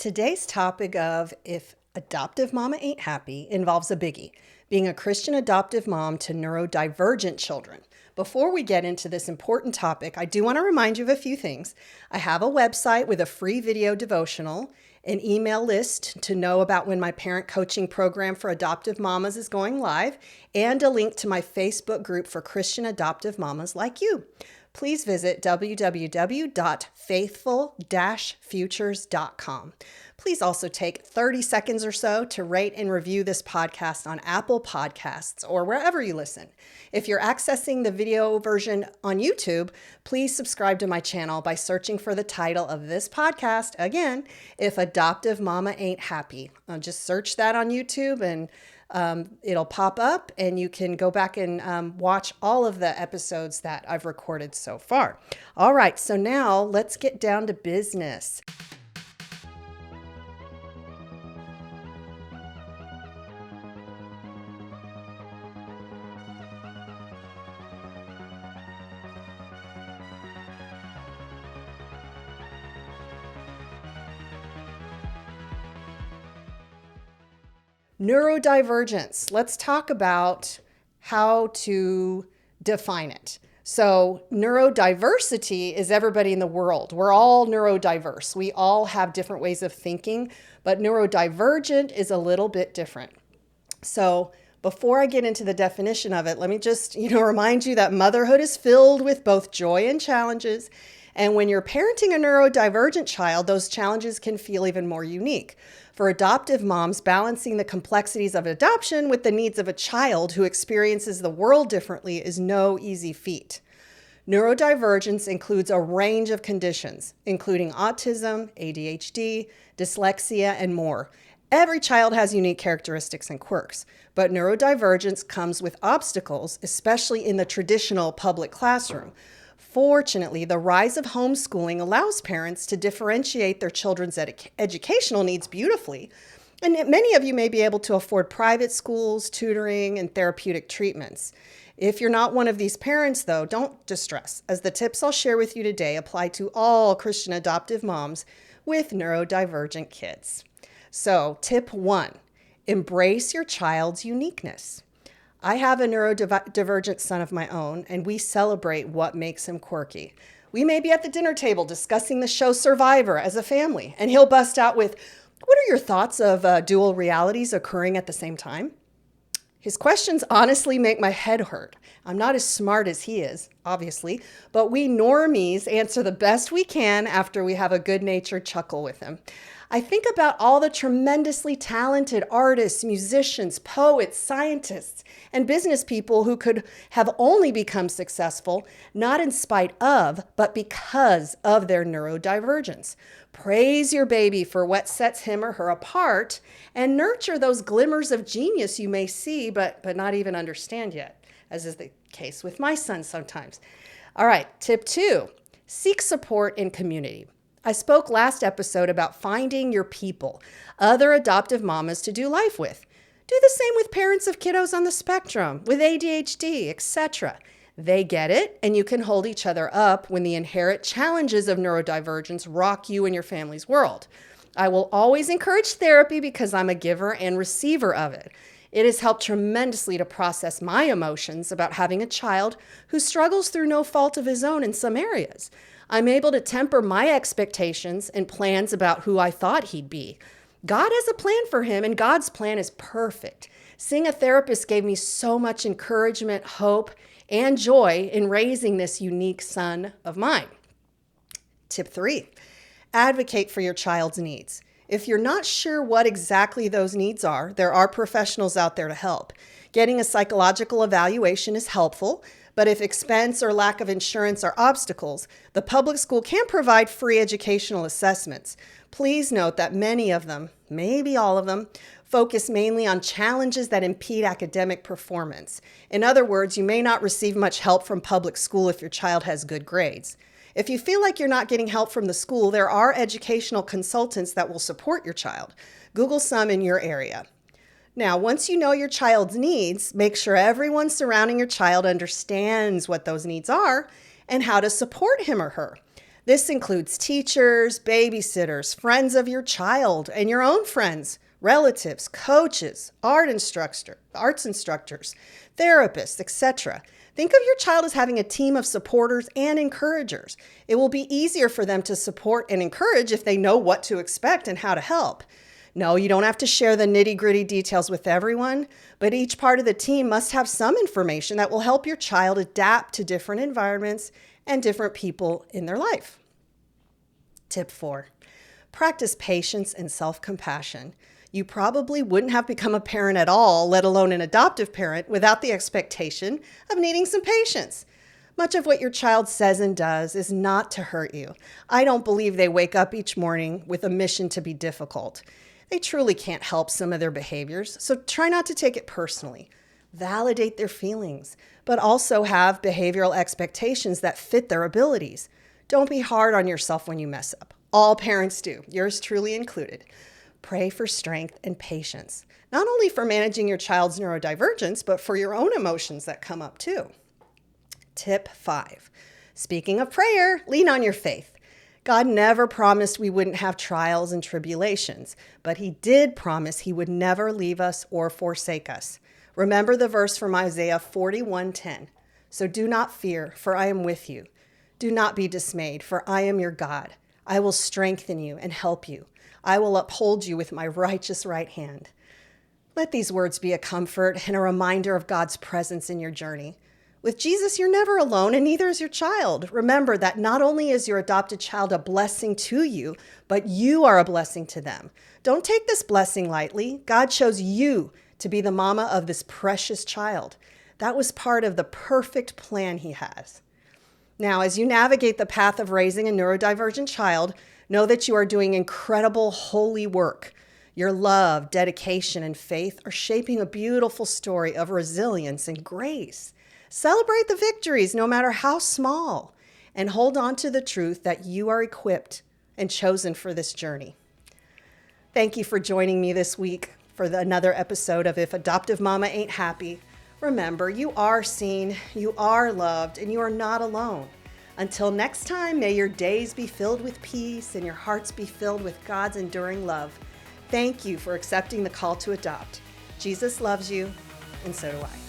Today's topic of If Adoptive Mama Ain't Happy involves a biggie, being a Christian adoptive mom to neurodivergent children. Before we get into this important topic, I do want to remind you of a few things. I have a website with a free video devotional, an email list to know about when my parent coaching program for adoptive mamas is going live, and a link to my Facebook group for Christian adoptive mamas like you. Please visit www.faithful-futures.com. Please also take 30 seconds or so to rate and review this podcast on Apple Podcasts or wherever you listen. If you're accessing the video version on YouTube, please subscribe to my channel by searching for the title of this podcast. Again, If Adoptive Mama Ain't Happy. Just search that on YouTube and it'll pop up and you can go back and watch all of the episodes that I've recorded so far. All right, so now let's get down to business. Neurodivergence. Let's talk about how to define it. So neurodiversity is everybody in the world. We're all neurodiverse. We all have different ways of thinking, but neurodivergent is a little bit different. So before I get into the definition of it, let me just, remind you that motherhood is filled with both joy and challenges. And when you're parenting a neurodivergent child, those challenges can feel even more unique. For adoptive moms, balancing the complexities of adoption with the needs of a child who experiences the world differently is no easy feat. Neurodivergence includes a range of conditions, including autism, ADHD, dyslexia, and more. Every child has unique characteristics and quirks, but neurodivergence comes with obstacles, especially in the traditional public classroom. Fortunately, the rise of homeschooling allows parents to differentiate their children's educational needs beautifully, and many of you may be able to afford private schools, tutoring, and therapeutic treatments. If you're not one of these parents, though, don't distress, as the tips I'll share with you today apply to all Christian adoptive moms with neurodivergent kids. So, tip 1, embrace your child's uniqueness. I have a neurodivergent son of my own, and we celebrate what makes him quirky. We may be at the dinner table discussing the show Survivor as a family, and he'll bust out with, "What are your thoughts of dual realities occurring at the same time?" His questions honestly make my head hurt. I'm not as smart as he is, obviously, but we normies answer the best we can after we have a good-natured chuckle with him. I think about all the tremendously talented artists, musicians, poets, scientists, and business people who could have only become successful, not in spite of, but because of their neurodivergence. Praise your baby for what sets him or her apart, and nurture those glimmers of genius you may see, but not even understand yet, as is the case with my son sometimes. All right, tip 2, seek support in community. I spoke last episode about finding your people, other adoptive mamas to do life with. Do the same with parents of kiddos on the spectrum, with ADHD, etc. They get it, and you can hold each other up when the inherent challenges of neurodivergence rock you and your family's world. I will always encourage therapy because I'm a giver and receiver of it. It has helped tremendously to process my emotions about having a child who struggles through no fault of his own in some areas. I'm able to temper my expectations and plans about who I thought he'd be. God has a plan for him, and God's plan is perfect. Seeing a therapist gave me so much encouragement, hope, and joy in raising this unique son of mine. Tip 3, advocate for your child's needs. If you're not sure what exactly those needs are, there are professionals out there to help. Getting a psychological evaluation is helpful, but if expense or lack of insurance are obstacles, the public school can provide free educational assessments. Please note that many of them, maybe all of them, focus mainly on challenges that impede academic performance. In other words, you may not receive much help from public school if your child has good grades. If you feel like you're not getting help from the school, there are educational consultants that will support your child. Google some in your area. Now, once you know your child's needs, make sure everyone surrounding your child understands what those needs are and how to support him or her. This includes teachers, babysitters, friends of your child, and your own friends, relatives, coaches, arts instructors, therapists, etc. Think of your child as having a team of supporters and encouragers. It will be easier for them to support and encourage if they know what to expect and how to help. No, you don't have to share the nitty-gritty details with everyone, but each part of the team must have some information that will help your child adapt to different environments and different people in their life. Tip 4, practice patience and self-compassion. You probably wouldn't have become a parent at all, let alone an adoptive parent, without the expectation of needing some patience. Much of what your child says and does is not to hurt you. I don't believe they wake up each morning with a mission to be difficult. They truly can't help some of their behaviors, so try not to take it personally. Validate their feelings, but also have behavioral expectations that fit their abilities. Don't be hard on yourself when you mess up. All parents do, yours truly included. Pray for strength and patience, not only for managing your child's neurodivergence, but for your own emotions that come up too. Tip 5, speaking of prayer, lean on your faith. God never promised we wouldn't have trials and tribulations, but he did promise he would never leave us or forsake us. Remember the verse from Isaiah 41:10. So do not fear, for I am with you. Do not be dismayed, for I am your God. I will strengthen you and help you. I will uphold you with my righteous right hand. Let these words be a comfort and a reminder of God's presence in your journey. With Jesus, you're never alone, and neither is your child. Remember that not only is your adopted child a blessing to you, but you are a blessing to them. Don't take this blessing lightly. God chose you to be the mama of this precious child. That was part of the perfect plan he has. Now, as you navigate the path of raising a neurodivergent child, know that you are doing incredible holy work. Your love, dedication, and faith are shaping a beautiful story of resilience and grace. Celebrate the victories, no matter how small, and hold on to the truth that you are equipped and chosen for this journey. Thank you for joining me this week for another episode of If Adoptive Mama Ain't Happy. Remember, you are seen, you are loved, and you are not alone. Until next time, may your days be filled with peace and your hearts be filled with God's enduring love. Thank you for accepting the call to adopt. Jesus loves you, and so do I.